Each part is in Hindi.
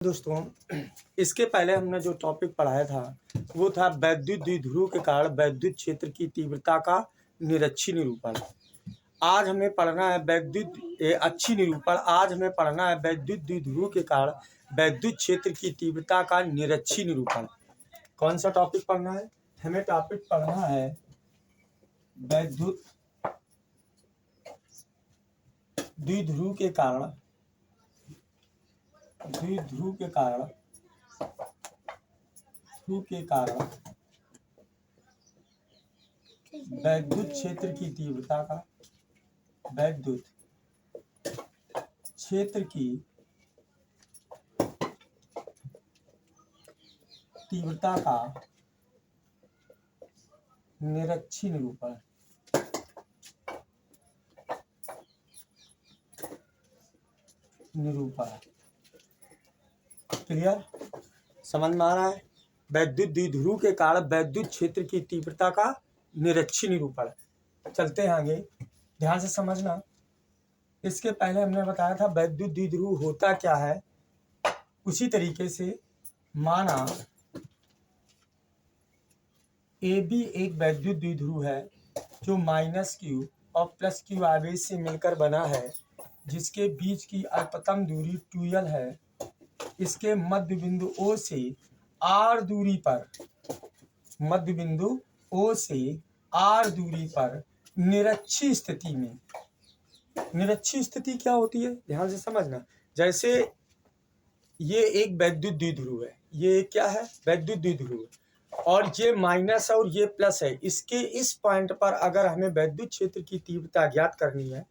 दोस्तों, इसके पहले हमने जो टॉपिक पढ़ाया था वो था वैद्युत द्विध्रुव के कारण वैद्युत क्षेत्र की तीव्रता का निरक्षीय निरूपण। आज हमें पढ़ना है अच्छी निरूपण। आज हमें पढ़ना है वैद्युत द्विध्रुव के कारण वैद्युत क्षेत्र की तीव्रता का निरक्षीय निरूपण। कौन सा टॉपिक पढ़ना है? हमें टॉपिक पढ़ना है वैद्युत द्विध्रुव के कारण वैद्युत क्षेत्र की तीव्रता का निरक्षीय निरूपण। क्लियर? समझ में आ रहा है? वैद्युत द्विध्रुव के कारण वैद्युत क्षेत्र की तीव्रता का निरक्षीय निरूपण। चलते हैं आगे, ध्यान से समझना। इसके पहले हमने बताया था वैद्युत द्विध्रुव होता क्या है। उसी तरीके से माना AB एक वैद्युत द्विध्रुव है जो -q और +q आवेश से मिलकर बना है, जिसके बीच की अल्पतम दूरी 2l है। इसके मध्य बिंदु O से r दूरी पर निरक्षीय स्थिति क्या होती है? ध्यान से समझना। जैसे ये एक वैद्युत द्विध्रुव है, ये क्या है? वैद्युत द्विध्रुव, और ये माइनस और ये प्लस है। इसके इस पॉइंट पर अगर हमें वैद्युत क्षेत्र की तीव्रता ज्ञात करनी है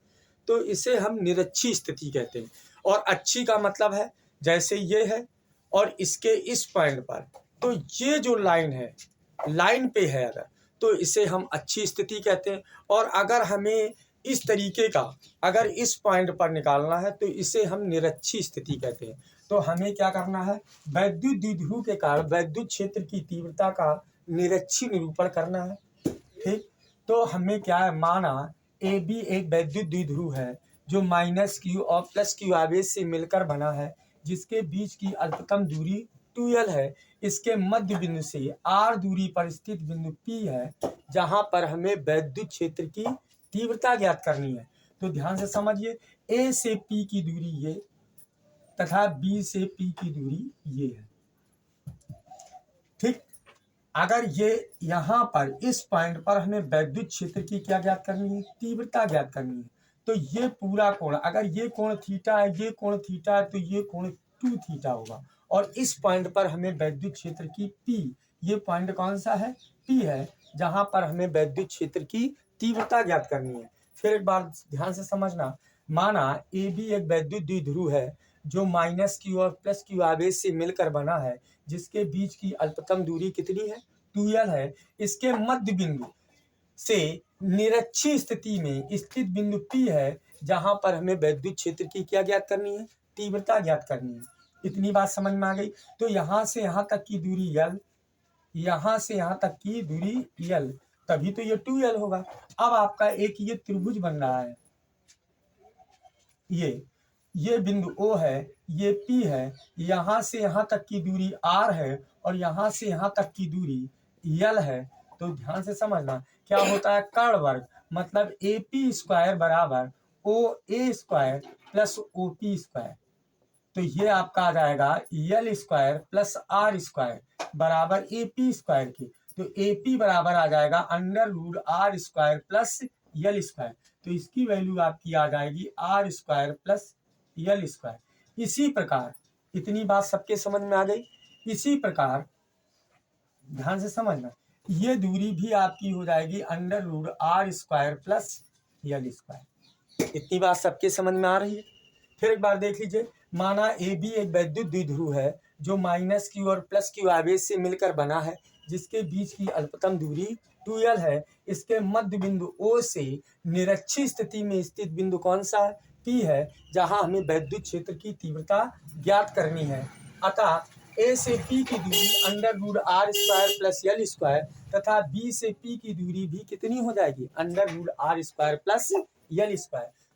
तो इसे हम निरक्षीय स्थिति कहते हैं। और अच्छी का मतलब है जैसे ये है और इसके इस पॉइंट पर, तो ये जो लाइन पे है अगर, तो इसे हम अच्छी स्थिति कहते हैं। और अगर हमें इस तरीके का अगर इस पॉइंट पर निकालना है तो इसे हम निरक्षीय स्थिति कहते हैं। तो हमें क्या करना है? वैद्युत द्विध्रुव के कारण वैद्युत क्षेत्र की तीव्रता का निरक्षीय निरूपण करना है। ठीक, तो हमें क्या है? माना AB एक वैद्युत द्विध्रुव है जो -q और +q आवेश से मिलकर बना है, जिसके बीच की अल्पतम दूरी 2l है। इसके मध्य बिंदु से r दूरी पर स्थित बिंदु P है, जहां पर हमें वैद्युत क्षेत्र की तीव्रता ज्ञात करनी है। तो ध्यान से समझिए, A से P की दूरी ये तथा B से P की दूरी ये है। ठीक, अगर ये यहाँ पर इस पॉइंट पर हमें वैद्युत क्षेत्र की क्या ज्ञात करनी है? तीव्रता ज्ञात करनी है। तो ये पूरा कोण, अगर ये कोण थीटा है, ये कोण थीटा है, तो ये कोण 2 थीटा होगा। और इस पॉइंट पर हमें वैद्युत क्षेत्र की P, ये पॉइंट कौन सा है? P है, जहां पर हमें वैद्युत क्षेत्र की तीव्रता ज्ञात करनी है। फिर एक बार ध्यान से समझना। माना AB एक वैद्युत द्विध्रुव है जो -q और +q आवेश से मिलकर बना है, जिसके बीच की अल्पतम दूरी कितनी है? 2l है। इसके मध्य बिंदु से निरक्षीय स्थिति में स्थित बिंदु P है, जहां पर हमें वैद्युत क्षेत्र की क्या ज्ञात करनी है? तीव्रता ज्ञात करनी है। इतनी बात समझ में आ गई? तो यहाँ से यहाँ तक की दूरी l, यहाँ से यहाँ तक की दूरी l, तभी तो ये 2l होगा। अब आपका एक ये त्रिभुज बन रहा है, ये बिंदु O है, ये P है, यहाँ से यहाँ तक की दूरी R है और यहाँ से यहाँ तक की दूरी L है। तो ध्यान से समझना, क्या होता है? कर्ण वर्ग, मतलब AP² बराबर OA² प्लस OP²। तो ये आपका आ जाएगा L² प्लस R² बराबर AP² के। तो AP बराबर आ जाएगा √R² प्लस L²। तो इसकी वैल्यू आपकी आ जाएगी R² प्लस L²। इसी प्रकार, इतनी बात सबके समझ में आ गई? इसी प्रकार ध्यान से समझना, ये दूरी भी आपकी हो जाएगी √R² प्लस L²। इतनी बात सबके समझ में आ रही है? फिर एक बार देख लीजिए। माना AB एक वैद्युत द्विध्रुव है जो -q और +q आवेश से मिलकर बना है, जिसके बीच की अल्पतम दूरी 2l है। इसके मध्य बिंदु O से निरक्षीय स्थिति में स्थित बिंदु कौन सा है? P है, जहां हमें वैद्युत क्षेत्र की तीव्रता ज्ञात करनी है। अतः A से P की दूरी √R² प्लस L² तथा B से P की दूरी भी कितनी हो जाएगी? √R² plus L²।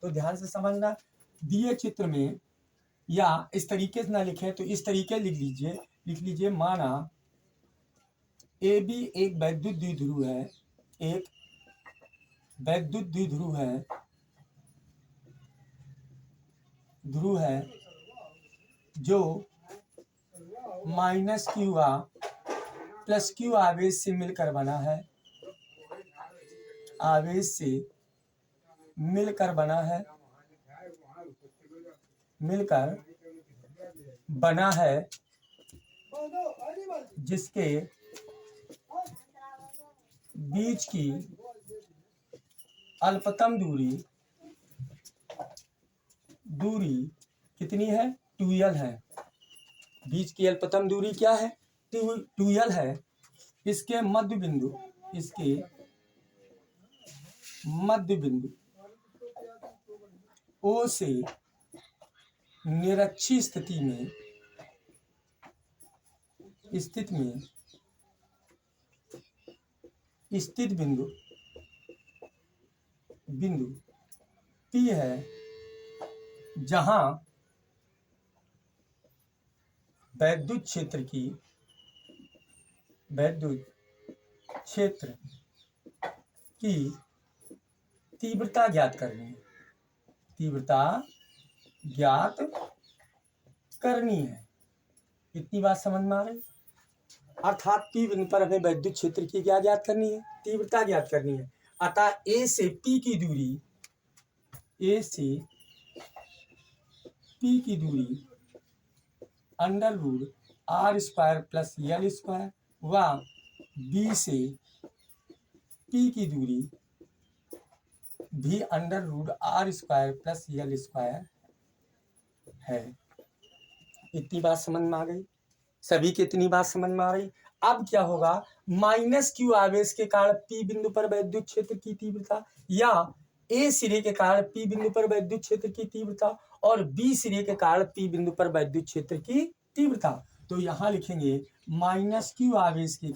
तो ध्यान से समझना, दिए चित्र में या इस तरीके से ना लिखे तो इस तरीके लिख लीजिए माना ए बी एक वैद्युत द्विध्रुव है, एक वैद्युत द्विध्रुव है जो माइनस क्यू आ प्लस क्यू आवेश से मिलकर बना है, आवेश से मिलकर बना है जिसके बीच की अल्पतम दूरी कितनी है, 2l है। बीच की अल्पतम दूरी क्या है, 2l है। इसके मध्य बिंदु O से निरक्षी स्थित बिंदु P है, जहां वैद्युत क्षेत्र की तीव्रता ज्ञात करनी है। इतनी बात समझ में आ रही। अर्थात P बिंदु पर हमें वैद्युत क्षेत्र की क्या ज्ञात करनी है, तीव्रता ज्ञात करनी है। अतः A से P की दूरी √r² प्लस l² व B से P की दूरी भी √r² प्लस l² है। इतनी बात समझ में आ गई, सभी की इतनी बात समझ में आ रही। अब क्या होगा, माइनस क्यू आवेश के कारण P बिंदु पर वैद्युत क्षेत्र की तीव्रता या A सिरे के कारण P बिंदु पर वैद्युत क्षेत्र की तीव्रता और B सिरे के कारण P बिंदु पर वैद्युत क्षेत्र की तीव्रता। तो यहां लिखेंगे माइनस क्यू आवेश के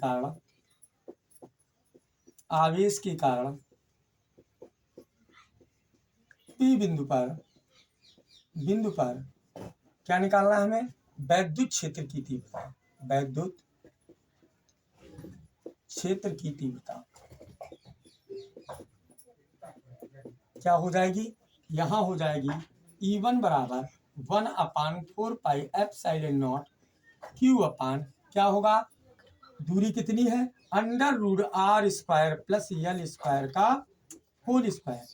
कारण P बिंदु पर क्या निकालना है हमें, वैद्युत क्षेत्र की तीव्रता क्या हो जाएगी, यहां हो जाएगी E1 बराबर 1/4 पाई एप्सिलॉन0 Q अपान क्या होगा, दूरी कितनी है, √r² प्लस l² का होल स्क्वायर।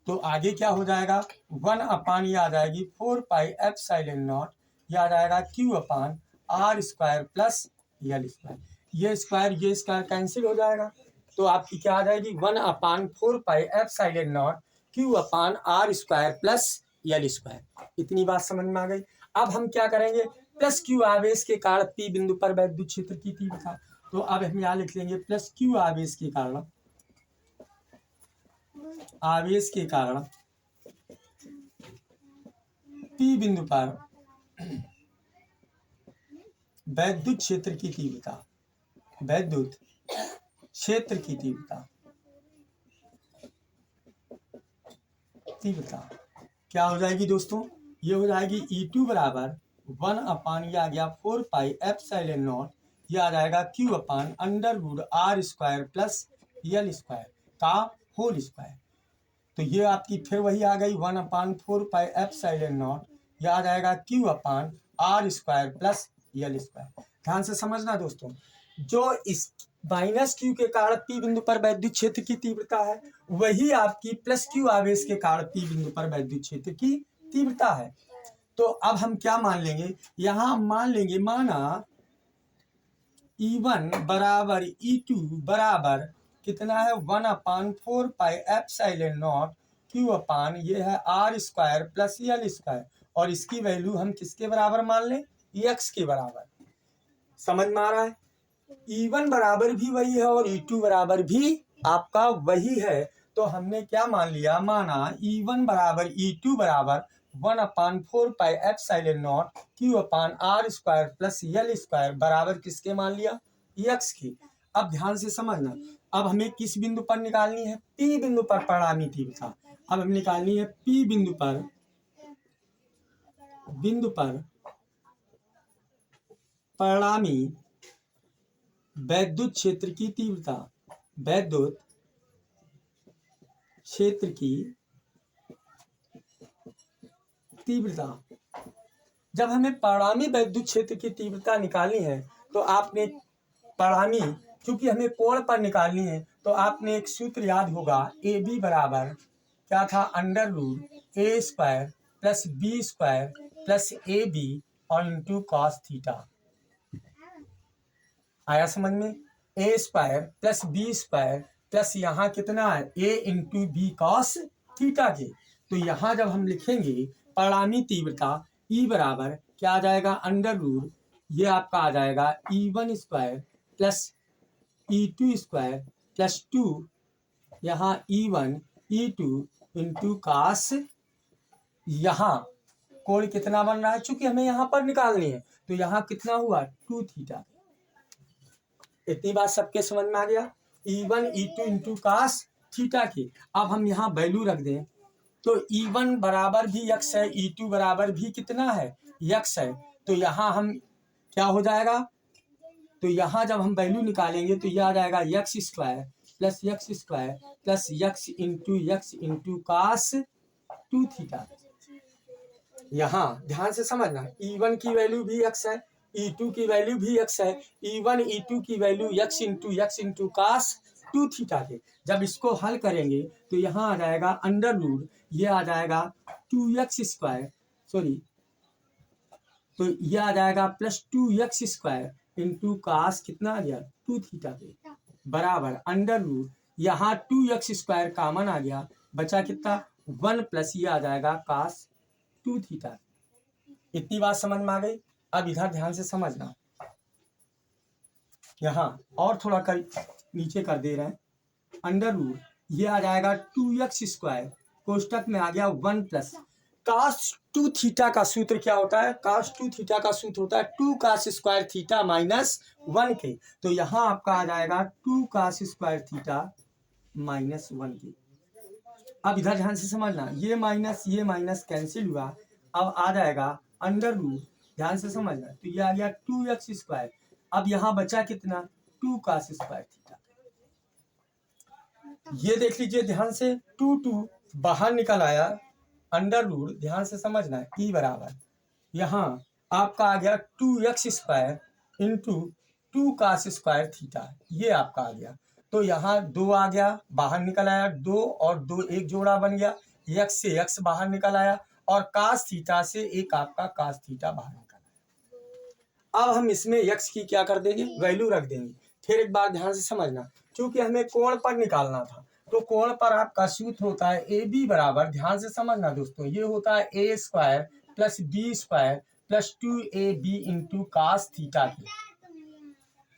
तो आगे क्या हो जाएगा, 1 ये आ जाएगी 4 पाई एप्सिलॉन0, ये आ जाएगा Q अपान r² प्लस l²। ये स्क्वायर कैंसिल हो जाएगा, तो आपकी क्या आ जाएगी 1/4 पाई एप्सिलॉन0 Q अपान r² प्लस l²। इतनी बात समझ में आ गई। अब हम क्या करेंगे, प्लस क्यू आवेश के कारण P बिंदु पर वैद्युत क्षेत्र की तीव्रता। तो अब हम यहाँ लिख लेंगे प्लस क्यू आवेश के कारण P बिंदु पर वैद्युत क्षेत्र की तीव्रता क्या हो जाएगी दोस्तों, ये हो जाएगी E2 बराबर 1 ये आ गया 4 पाई एप्सिलॉन0, ये आ जाएगा Q अपान √r² प्लस l² का होल स्क्वायर। तो ये आपकी फिर वही आ गई 1/4 पाई एप्सिलॉन0, ये आ जाएगा Q अपान r² प्लस l²। ध्यान से समझना दोस्तों, जो इस माइनस Q के कारण P बिंदु पर वैद्युत क्षेत्र की तीव्रता है, वही आपकी प्लस Q आवेश के कारण P बिंदु पर वैद्युत क्षेत्र की तीव्रता है। तो अब हम क्या मान लेंगे, यहां मान लेंगे माना E1 बराबर E2 बराबर कितना है 1/4 पाई एप्सिलॉन0 Q अपान ये है r² प्लस l², और इसकी वैल्यू हम किसके बराबर मान लें, x के बराबर। समझ में आ रहा है, E1 बराबर भी वही है और E2 बराबर भी आपका वही है। तो हमने क्या मान लिया, माना E1 बराबर E2 बराबर 1/4 पाई एप्सिलॉन0 Q अपान r² प्लस l² बराबर किसके मान लिया, x की। अब ध्यान से समझना, अब हमें किस बिंदु पर निकालनी है, P बिंदु पर परिणामी तीव्रता। अब हमें निकालनी है P बिंदु पर बिंदु पर परिणामी वैद्युत क्षेत्र की तीव्रता, वैद्युत क्षेत्र की तीव्रता। जब हमें परिणामी वैद्युत क्षेत्र की तीव्रता निकालनी है तो आपने परिणामी, क्योंकि हमें कोण पर निकालनी है तो आपने एक सूत्र याद होगा, ए बी बराबर क्या था, under root A square plus B square plus A B और इंटू कॉस थीटा। आया समझ में? A square plus B square plus यहाँ कितना है, A into B cos theta के। तो यहाँ जब हम लिखेंगे परिणामी तीव्रता ई बराबर क्या आ जाएगा, अंडर रूट ये आपका आ जाएगा E1 square plus E2 square plus 2 यहाँ E1 E2 इंटू कास, यहाँ कोण कितना बन रहा है, चूंकि हमें यहाँ पर निकालनी है तो यहाँ कितना हुआ 2 थीटा। इतनी बात सबके समझ में आ गया। E1 E2 into cos theta की। अब हम यहाँ वैल्यू रख दें तो E1 बराबर भी x है, E2 बराबर भी कितना है, x है। तो यहाँ हम क्या हो जाएगा, तो यहाँ जब हम वैल्यू निकालेंगे तो यह आ जाएगा x square plus x into cos 2 theta. यहाँ ध्यान से समझना, E1 की वैल्यू भी x है, E2 की वैल्यू भी x है, E1 E2 की value x into cos 2 theta के। जब इसको हल करेंगे तो यहाँ आ जाएगा अंडर रूट, ये आ जाएगा 2x स्क्वायर, सॉरी, तो ये आ जाएगा plus 2x square into cos कितना आ गया 2 थीटा के बराबर अंडर रूट, यहाँ 2x स्क्वायर कॉमन आ गया, बचा कितना 1 प्लस ये आ जाएगा कास 2 थीटा। इतनी बात समझ में आ गई। अब इधर ध्यान से समझना, यहाँ और थोड़ा कर नीचे कर दे रहे हैं, अंडर रूट ये आ जाएगा 2x स्क्वायर कोष्टक में आ गया 1 प्लस कास 2 थीटा का सूत्र क्या होता है, कास 2 थीटा का सूत्र होता है 2 कास स्क्वायर थीटा माइनस 1 के। तो यहाँ आपका आ जाएगा 2 कास स्क्वायर थीटा माइनस 1 के। अब इधर ध्यान से समझना, ये माइनस कैंसिल हुआ, अब आ जाएगा अंडर रूट, ध्यान से समझना, तो ये आ गया 2x स्क्वायर। अब यहाँ बचा कितना 2 कास स्क्वायर थीटा। ये देख लीजिए ध्यान से, 2 बाहर निकल आया, अंडर रूट ध्यान से समझना है, ई बराबर यहाँ आपका आ गया 2x square into 2 cos square theta, ये आपका आ गया। तो यहाँ 2 आ गया, बाहर निकल आया 2 और 2 एक जोड़ा बन गया, x से x बाहर निकल आया और कास थीटा से एक आपका कास थीटा बाहर निकल आया। अब हम इसमें x की क्या कर देंगे, वैल्यू रख देंगे। फिर एक बार ध्यान से समझना, क्योंकि हमें कोण पर निकालना था तो कोण पर आपका सूत्र होता है ए बी बराबर, ध्यान से समझना दोस्तों, ये होता है A square plus B square plus 2ab into cos theta की।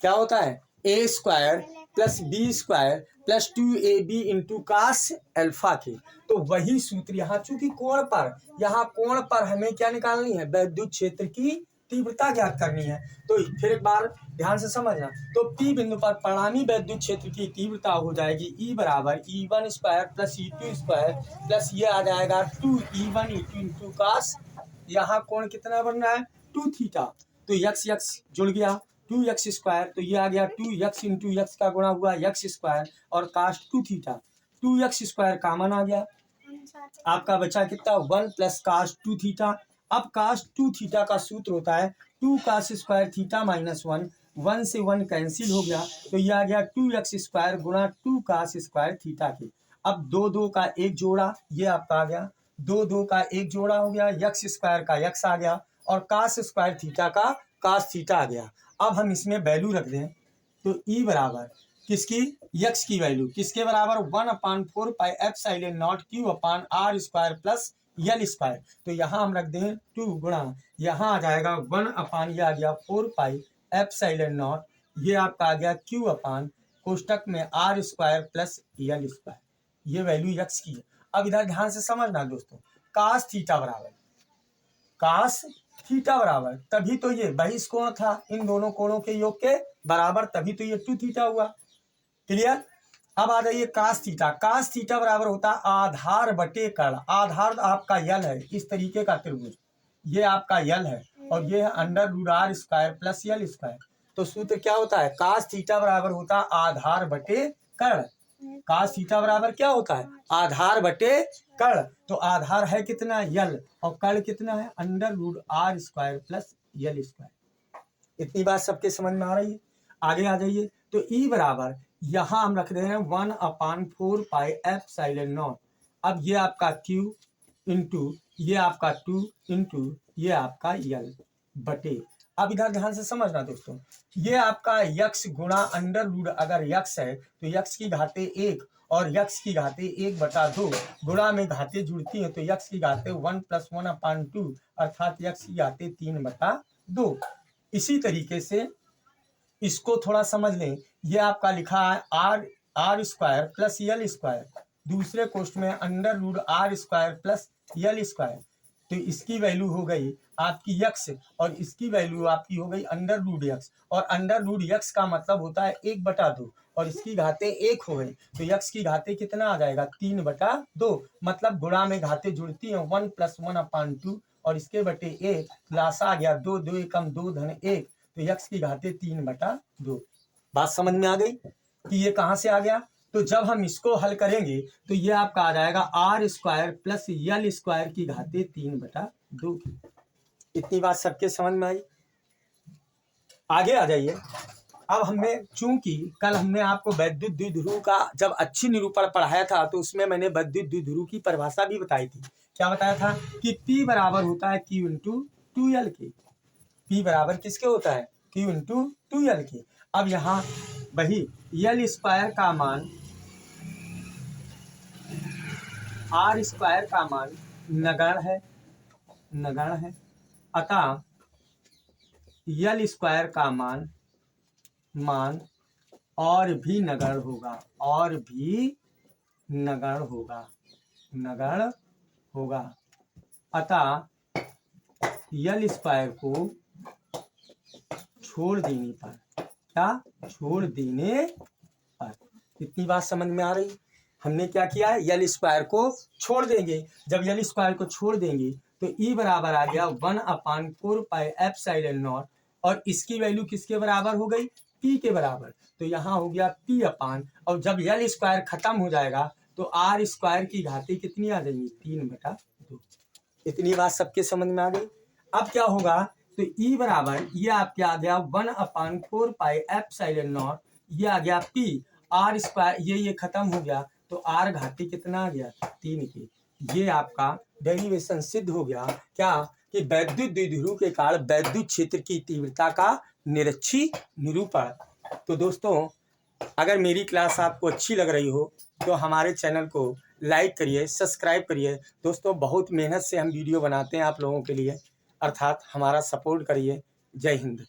क्या होता है, A square plus B square plus 2ab into cos alpha के। तो वही सूत्र यहाँ, चूंकि कोण पर, यहाँ कोण पर हमें क्या निकालनी है, वैद्युत क्षेत्र की तीव्रता ज्ञात करनी है। तो फिर एक बार ध्यान से समझना, तो P बिंदु पर परिणामी वैद्युत क्षेत्र की तीव्रता हो जाएगी E बराबर E1 square plus E2 square plus ये आ जाएगा 2E1 E2 इंटू कास, यहाँ कोण कितना बन रहा है 2 थीटा, तो x जुड़ गया 2x स्क्वायर, तो ये आ गया 2x इंटू x का गुणा हुआ x स्क्वायर और कास 2 थीटा, 2x स्क्वायर कॉमन आ गया, आपका बचा कितना 1 प्लस कास 2 थीटा। अब कास 2 थीटा का सूत्र होता है 2 कास स्क्वायर थीटा माइनस 1, 1 से 1 कैंसिल हो गया, तो ये आ गया 2x स्क्वायर गुणा 2 कास स्क्वायर थीटा के। अब 2 का एक जोड़ा, ये आपका आ गया 2 का एक जोड़ा हो गया, x स्क्वायर का x आ गया और कास स्क्वायर थीटा का कास थीटा आ गया। अब हम इसमें वैल्यू रख दें तो E बराबर किसकी, x की वैल्यू किसके बराबर 1/4 pi epsilon not q upon r square plus y square. तो यहाँ हम रख दें 2 गुणा, यहाँ आ जाएगा 1 ये आ गया 4 पाई एप्सिलॉन नॉट, ये आपका आ गया q अपान कोष्टक में r square plus y square, ये वैल्यू x की है। अब इधर ध्यान से समझना दोस्तों, कास थीटा बराबर तभी तो ये बहिष्कोण था, इन दोनों कोणों के योग के बराबर, तभी तो ये 2 थीटा हुआ। क्लियर। अब आ जाइए कास थीटा बराबर होता है आधार बटे कर्ण, आधार आपका यल है, इस तरीके का त्रिभुज ये आपका यल है और ये है under root r square plus y square. तो सूत्र क्या होता है, कास थीटा बराबर होता है आधार बटे कर्ण। कास थीटा बराबर क्या होता है, आधार बटे कर्ण। तो आधार है कितना, यल, और कर्ण कितना है, under root r square plus y square. इतनी बात सबके समझ में आ रही है। आगे आ जाइए। तो ई बराबर यहाँ हम रख रहे हैं 1/4 पाई एप्सिलॉन नॉट। अब ये आपका Q इंटू ये आपका 2 इंटू ये आपका यल बटे। अब इधर ध्यान से समझना दोस्तों, ये आपका यक्स गुणा अंडर रूट, अगर यक्स है तो यक्स की घाते 1 और यक्स की घाते 1/2 गुणा में घाते जुड़ती हैं तो यक्स की घाते 1 + 1/2 अर्थात यक्स की घाते 3/2। इसी तरीके से इसको थोड़ा समझ लें, ये आपका लिखा है r square plus y square, दूसरे कोष्ठ में under root r square plus y square. तो इसकी वैल्यू हो गई आपकी यक्स और इसकी वैल्यू आपकी हो गई अंडर रूट यक्स, और अंडर रूट यक्स का मतलब होता है 1/2 और इसकी घाते 1 हो गई तो यक्स की घाते कितना आ जाएगा, 3/2। मतलब गुणा में घाते जुड़ती हैं 1 + 1/2 और इसके बटे 1, लासा आ गया 2, 2 एकम 2 धन 1, तो यक्स की घाते 3/2। बात समझ में आ गई कि ये कहाँ से आ गया। तो जब हम इसको हल करेंगे तो ये आपका आ जाएगा r square plus y square की घाते 3/2 की। इतनी बात सबके समझ में आई। आगे आ जाइए। अब हमने चूंकि कल हमने आपको वैद्युत द्विध्रुव का जब अच्छी निरूपण पढ़ाया था तो उसमें मैंने वैद्युत द्विध्रुव की परिभाषा भी बताई थी। क्या बताया था कि P बराबर होता है Q इंटू 2L के। P बराबर किसके होता है, Q इंटू 2L के। अब यहाँ वही यल स्क्वायर का मान, आर स्क्वायर का मान नगण्य है, अतः यल स्क्वायर का मान और भी नगण्य होगा, अतः यल स्क्वायर को छोड़ देने पर, इतनी बात समझ में आ रही। हमने क्या किया है, यल स्क्वायर को छोड़ देंगे। जब यल स्क्वायर को छोड़ देंगे तो ई बराबर आ गया 1/4 पाई एप्सिलॉन नॉट, और इसकी वैल्यू किसके बराबर हो गई, P के बराबर। तो यहाँ हो गया P अपान, और जब यल स्क्वायर खत्म हो जाएगा तो आर स्क्वायर की घाते कितनी आ जाएंगी, 3/2। इतनी बात सबके समझ में आ गई। अब क्या होगा, तो ई बराबर ये आपके आ गया 1/4 पाई एप्सिलॉन नॉट, ये आ गया P, आर स्क्वायर ये खत्म हो गया तो आर घाते कितना आ गया, 3 के। ये आपका डेरिवेशन सिद्ध हो गया क्या, कि वैद्युत द्विध्रुव के कारण वैद्युत क्षेत्र की तीव्रता का निरक्षी निरूपण। तो दोस्तों अगर मेरी क्लास आपको अच्छी लग रही हो तो हमारे चैनल को लाइक करिए, सब्सक्राइब करिए। दोस्तों बहुत मेहनत से हम वीडियो बनाते हैं आप लोगों के लिए, अर्थात हमारा सपोर्ट करिए। जय हिंद।